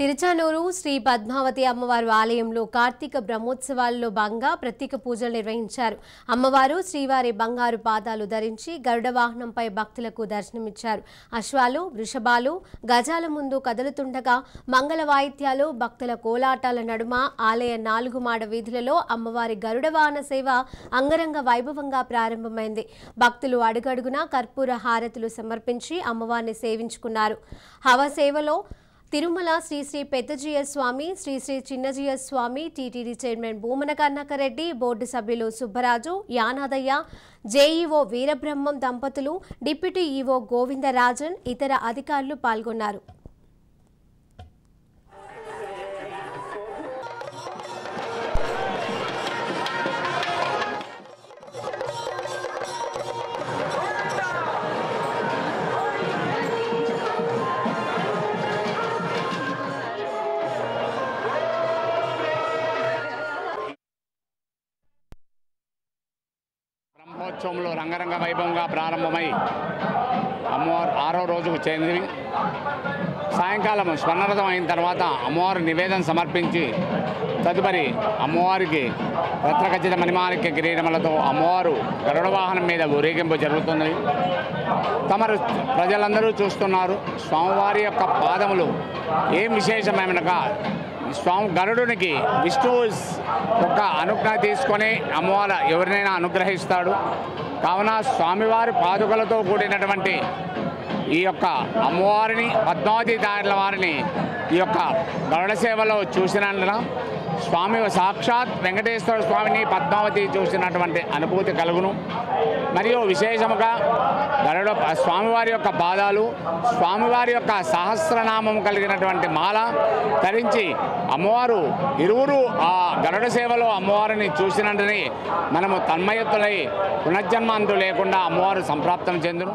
తిరుచానూరు శ్రీ పద్మావతి అమ్మవారి ఆలయంలో కార్తీక బ్రహ్మోత్సవాల్లో భాగంగా ప్రత్యేక పూజలు నిర్వహించారు. అమ్మవారు శ్రీవారి బంగారు పాదాలు ధరించి గరుడ వాహనంపై భక్తులకు దర్శనమిచ్చారు. అశ్వాలు, వృషభాలు, గజాల ముందు కదులుతుండగా మంగళ వాయిద్యాలు, భక్తుల కోలాటాల నడుమ ఆలయ 4 మాడ వీధులలో అమ్మవారి గరుడ వాహన సేవ అంగరంగ వైభవంగా ప్రారంభమైంది. భక్తులు అడుగడుగునా కర్పూర హారతులు సమర్పించి అమ్మవారిని సేవించుకున్నారు. హవ సేవలో Tirumala Sri Sri Peddajeeyar Swami, Sri Sri Chinnajeeyar Swami, TTD chairman Bhumana Kanakareddy, board సభ్యులు సుబ్బరాజు, యానాదయ్య, జేఈఓ వీరబ్రహ్మం దంపతులు, డిప్యూటీ ఈఓ గోవిందరాజన్, ఇతర అధికారులు పాల్గొన్నారు. బ్రహ్మోత్సవంలో రంగరంగ వైభవంగా ప్రారంభమై అమ్మవారు 6వ రోజుకు చెంది సాయంకాలం స్వర్ణరథం అయిన తర్వాత అమ్మవారు నివేదన సమర్పించి తదుపరి అమ్మవారికి రత్నఖచ్చిత మణిమాణిక్య కిరీటములతో అమ్మవారు గరుడ వాహనం మీద ఊరేగింపు జరుగుతుంది. తమరు ప్రజలందరూ చూస్తున్నారు. స్వామివారి యొక్క పాదములు ఏం విశేషమేమనగా స్వామి గరుడునికి విష్ణువు యొక్క అనుజ్ఞ తీసుకొని అమ్మవారు ఎవరినైనా అనుగ్రహిస్తాడు. కావున స్వామివారి పాదుకలతో కూడినటువంటి ఈ యొక్క అమ్మవారిని, పద్మావతి దారుల వారిని ఈ యొక్క గరుడ సేవలో చూసినందున స్వామి సాక్షాత్ వెంకటేశ్వర స్వామిని, పద్మావతి చూసినటువంటి అనుభూతి కలుగును. మరియు విశేషముగా గరుడ స్వామివారి యొక్క పాదాలు, స్వామివారి యొక్క సహస్రనామం కలిగినటువంటి మాల ధరించి అమ్మవారు ఇరువురు ఆ గరుడ సేవలో అమ్మవారిని చూసినందుని మనము తన్మయత్తులై పునర్జన్మాంతు లేకుండా అమ్మవారు సంప్రాప్తం చెందును.